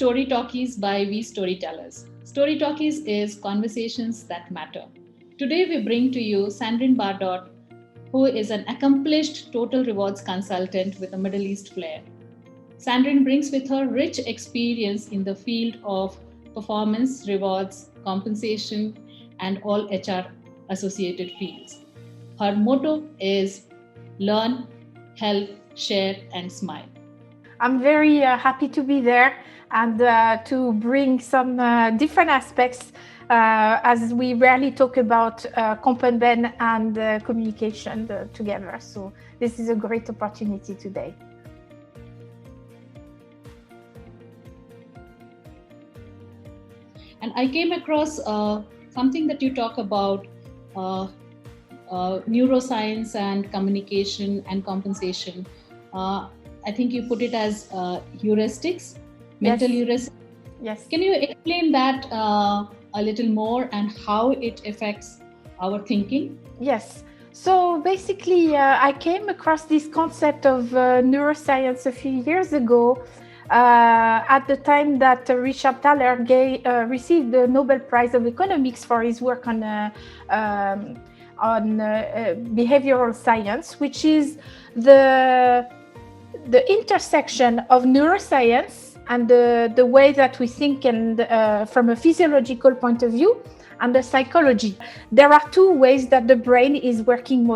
Story Talkies by We-Storytellers. Story Talkies is conversations that matter. Today we bring to you Sandrine Bardot, who is an accomplished total rewards consultant with a Middle East flair. Sandrine brings with her rich experience in the field of performance, rewards, compensation, and all HR associated fields. Her motto is learn, help, share, and smile. I'm very happy to be there and to bring some different aspects as we rarely talk about comp&ben and communication together. So this is a great opportunity today. And I came across something that you talk about neuroscience and communication and compensation. I think you put it as heuristics, mental heuristics. Yes. Can you explain that a little more and how it affects our thinking? Yes. So basically, I came across this concept of neuroscience a few years ago at the time that Richard Thaler received the Nobel Prize of Economics for his work on behavioral science, which is the intersection of neuroscience and the way that we think and from a physiological point of view and the psychology. There are two ways that the brain is working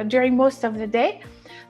during most of the day.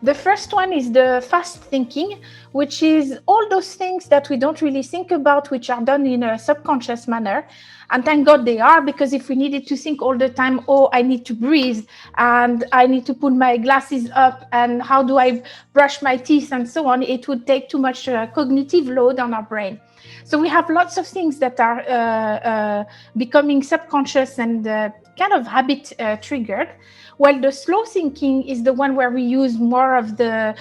The first one is the fast thinking, which is all those things that we don't really think about, which are done in a subconscious manner. And thank God they are, because if we needed to think all the time, oh, I need to breathe and I need to put my glasses up and how do I brush my teeth and so on, it would take too much cognitive load on our brain. So we have lots of things that are becoming subconscious and kind of habit triggered. While the slow thinking is the one where we use more of the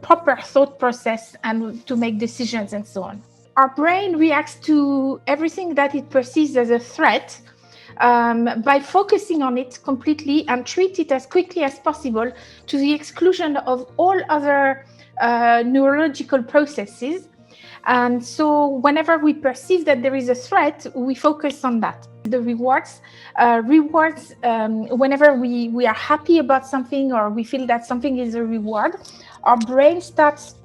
proper thought process and to make decisions and so on. Our brain reacts to everything that it perceives as a threat by focusing on it completely and treat it as quickly as possible to the exclusion of all other neurological processes. And so whenever we perceive that there is a threat, we focus on that. The rewards, whenever we are happy about something or we feel that something is a reward, our brain starts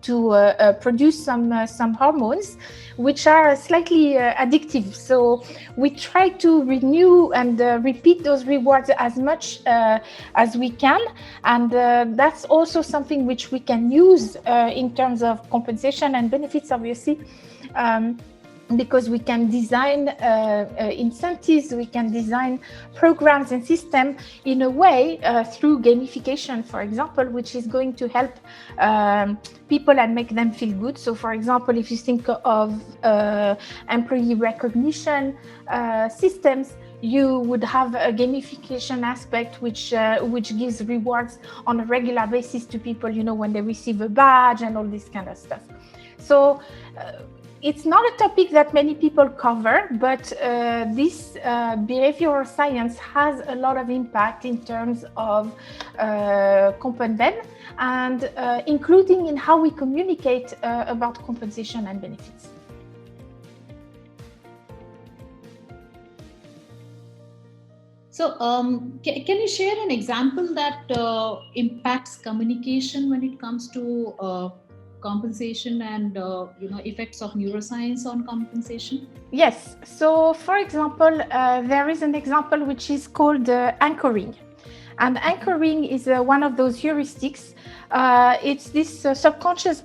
to produce some hormones which are slightly addictive. So we try to renew and repeat those rewards as much as we can, and that's also something which we can use in terms of compensation and benefits, obviously. Because we can design incentives, we can design programs and systems in a way through gamification, for example, which is going to help people and make them feel good. So, for example, if you think of employee recognition systems, you would have a gamification aspect which gives rewards on a regular basis to people, when they receive a badge and all this kind of stuff. So it's not a topic that many people cover, but this behavioral science has a lot of impact in terms of comp&ben and including in how we communicate about compensation and benefits. So can you share an example that impacts communication when it comes to compensation and effects of neuroscience on compensation? Yes. So, for example, there is an example which is called anchoring. And anchoring is one of those heuristics. It's this subconscious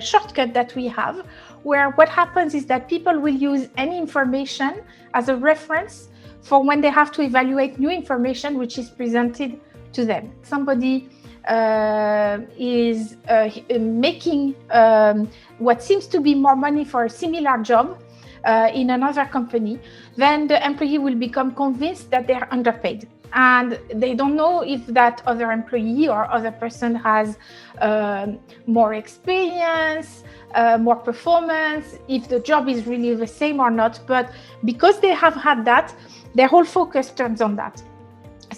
shortcut that we have, where what happens is that people will use any information as a reference for when they have to evaluate new information which is presented to them. Somebody is making what seems to be more money for a similar job in another company, then the employee will become convinced that they are underpaid. And they don't know if that other employee or other person has more experience, more performance, if the job is really the same or not. But because they have had that, their whole focus turns on that.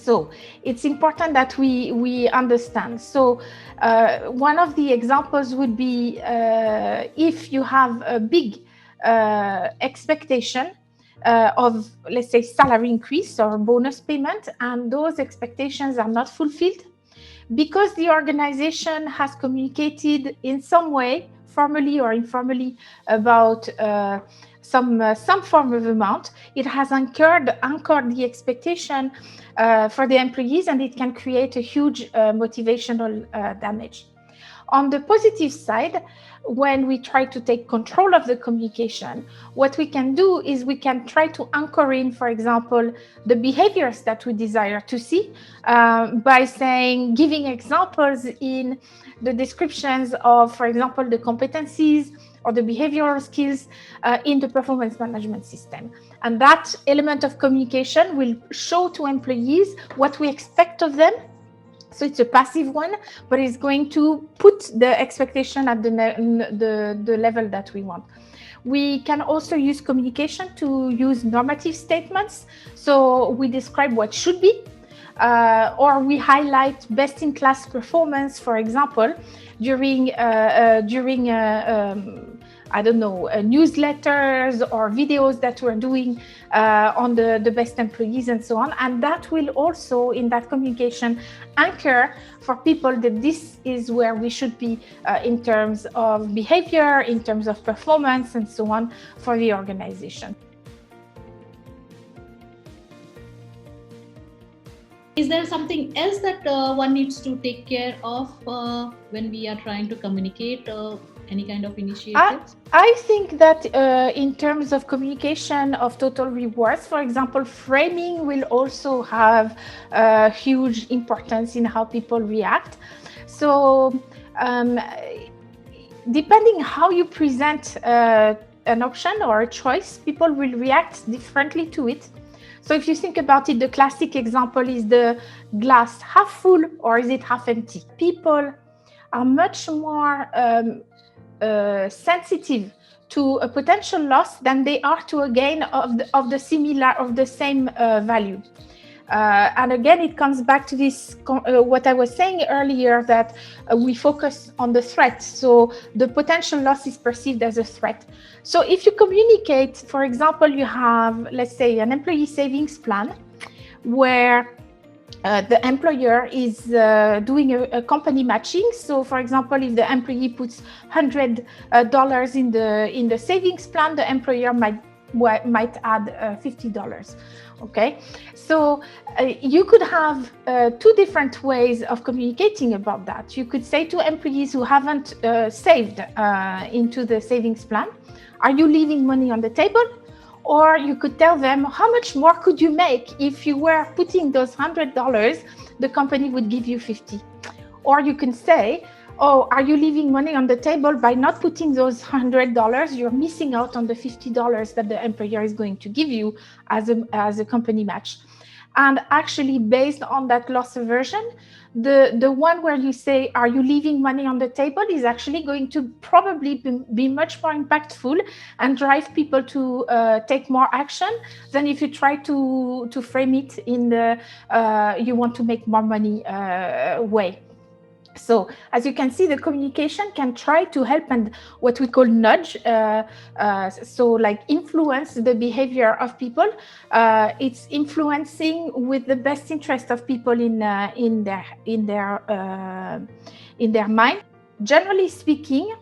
So it's important that we understand. So one of the examples would be if you have a big expectation of, let's say, salary increase or bonus payment, and those expectations are not fulfilled because the organization has communicated in some way, formally or informally, about some form of amount. It has anchored the expectation for the employees, and it can create a huge motivational damage. On the positive side, when we try to take control of the communication, what we can do is we can try to anchor in, for example, the behaviors that we desire to see by saying, giving examples in the descriptions of, for example, the competencies or the behavioral skills in the performance management system. And that element of communication will show to employees what we expect of them. So it's a passive one, but it's going to put the expectation at the level that we want. We can also use communication to use normative statements. So we describe what should be, or we highlight best-in-class performance, for example, during I don't know, newsletters or videos that we're doing on the best employees and so on. And that will also, in that communication, anchor for people that this is where we should be in terms of behavior, in terms of performance, and so on for the organization. Is there something else that one needs to take care of when we are trying to communicate any kind of initiatives? I think that in terms of communication of total rewards, for example, framing will also have huge importance in how people react. So depending how you present an option or a choice, people will react differently to it. So if you think about it, the classic example is the glass half full or is it half empty? People are much more sensitive to a potential loss than they are to a gain of the same value. And again, it comes back to this what I was saying earlier, that we focus on the threat. So the potential loss is perceived as a threat. So if you communicate, for example, you have, let's say, an employee savings plan where the employer is doing a company matching. So, for example, if the employee puts $100 in the savings plan, the employer might add $50. Okay, so you could have two different ways of communicating about that. You could say to employees who haven't saved into the savings plan, are you leaving money on the table? Or you could tell them, how much more could you make if you were putting those $100, the company would give you 50. Or you can say, oh, are you leaving money on the table by not putting those $100? You're missing out on the $50 that the employer is going to give you as a company match. And actually, based on that loss aversion, the one where you say, are you leaving money on the table, is actually going to probably be much more impactful and drive people to take more action than if you try to frame it in the you want to make more money way. So as you can see, the communication can try to help and what we call nudge, so like influence the behavior of people. It's influencing with the best interest of people in their mind. Generally speaking,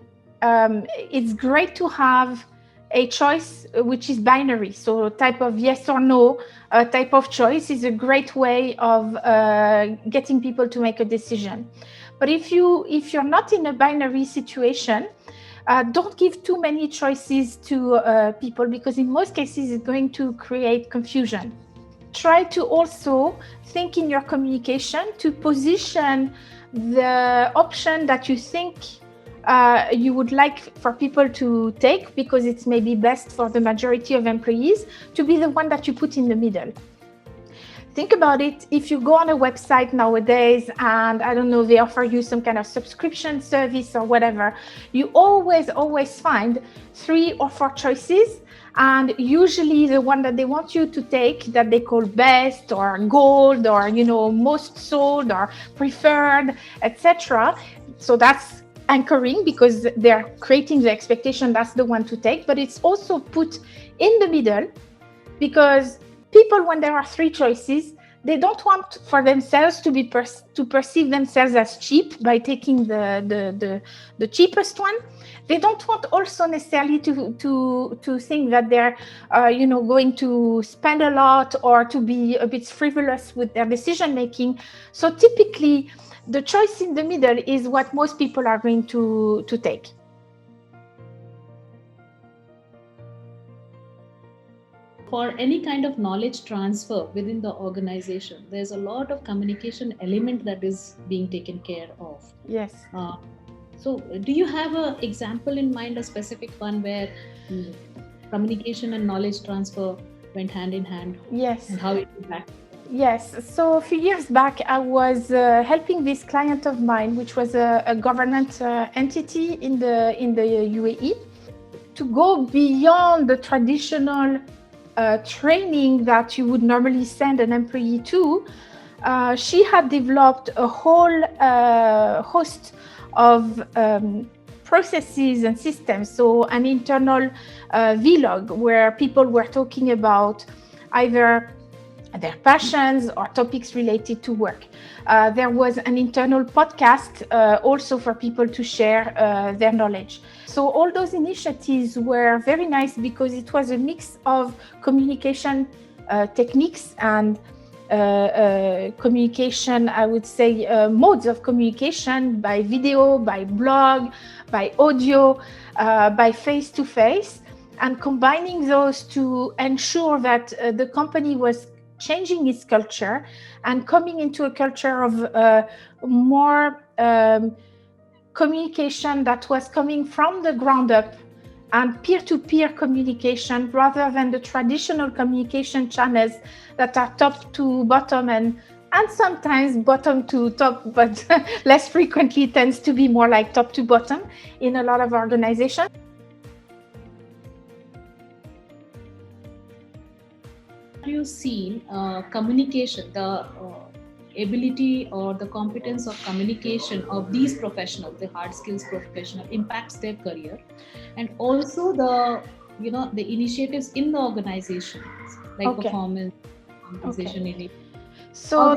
it's great to have a choice which is binary. So type of yes or no type of choice is a great way of getting people to make a decision. But if you're not in a binary situation, don't give too many choices to people, because in most cases it's going to create confusion. Try to also think in your communication to position the option that you think you would like for people to take, because it's maybe best for the majority of employees, to be the one that you put in the middle. Think about it. If you go on a website nowadays and I don't know, they offer you some kind of subscription service or whatever, you always find 3 or 4 choices. And usually the one that they want you to take, that they call best or gold or, most sold or preferred, etc. So that's anchoring, because they're creating the expectation that's the one to take. But it's also put in the middle, because people, when there are three choices, they don't want for themselves to perceive themselves as cheap by taking the cheapest one. They don't want also necessarily to think that they're going to spend a lot or to be a bit frivolous with their decision making. So typically the choice in the middle is what most people are going to take. For any kind of knowledge transfer within the organization, there's a lot of communication element that is being taken care of. Yes. So do you have an example in mind, a specific one where communication and knowledge transfer went hand in hand? Yes. And how it impacted? Yes. So a few years back, I was helping this client of mine, which was a government entity in the UAE, to go beyond the traditional training that you would normally send an employee to. She had developed a whole host of processes and systems. So an internal vlog where people were talking about either their passions or topics related to work. There was an internal podcast also for people to share their knowledge. So all those initiatives were very nice because it was a mix of communication techniques and communication, I would say, modes of communication, by video, by blog, by audio, by face-to-face, and combining those to ensure that the company was changing its culture and coming into a culture of more communication that was coming from the ground up and peer-to-peer communication, rather than the traditional communication channels that are top to bottom and sometimes bottom to top, but less frequently tends to be more like top to bottom in a lot of organizations. Have you seen communication, the ability or the competence of communication of these professionals, the hard skills professional, impacts their career, and also the initiatives in the organization, like performance, compensation. So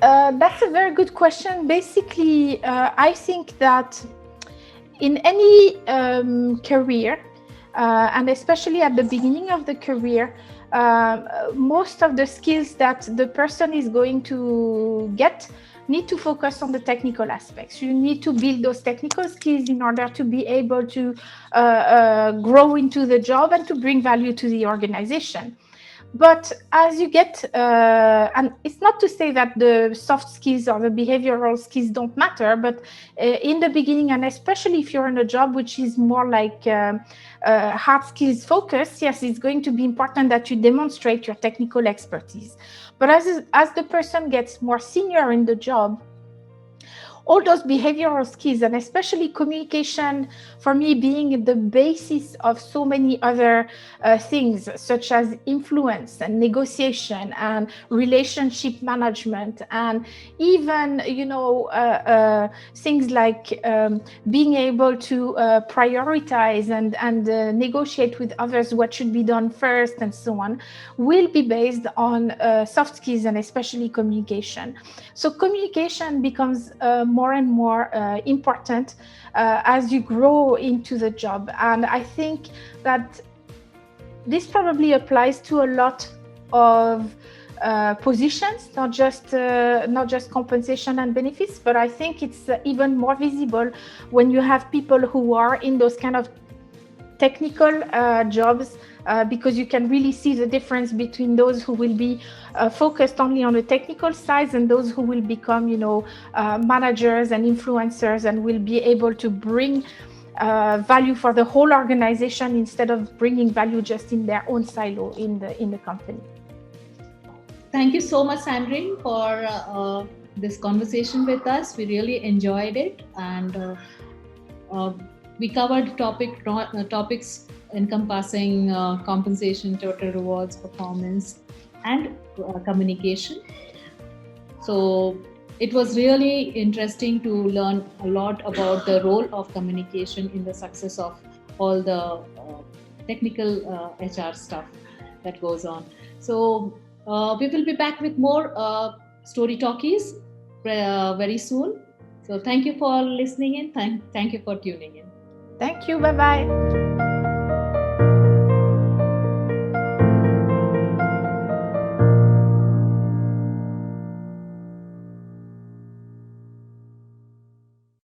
that's a very good question. Basically, I think that in any career, and especially at the beginning of the career, most of the skills that the person is going to get need to focus on the technical aspects. You need to build those technical skills in order to be able to grow into the job and to bring value to the organization. But as you get, and it's not to say that the soft skills or the behavioral skills don't matter, but in the beginning, and especially if you're in a job which is more like hard skills focused, yes, it's going to be important that you demonstrate your technical expertise. But as the person gets more senior in the job, all those behavioral skills, and especially communication, for me, being the basis of so many other things, such as influence and negotiation and relationship management, and even things like being able to prioritize and negotiate with others what should be done first, and so on, will be based on soft skills and especially communication. So communication becomes more and more important as you grow into the job. And I think that this probably applies to a lot of positions, not just compensation and benefits, but I think it's even more visible when you have people who are in those kind of technical jobs, because you can really see the difference between those who will be focused only on the technical side and those who will become, managers and influencers and will be able to bring value for the whole organization instead of bringing value just in their own silo in the company. Thank you so much, Sandrine, for this conversation with us. We really enjoyed it, and we covered topics encompassing compensation, total rewards, performance, and communication. So it was really interesting to learn a lot about the role of communication in the success of all the technical HR stuff that goes on. So we will be back with more story talkies very soon. So thank you for listening in. Thank you for tuning in. Thank you. Bye bye.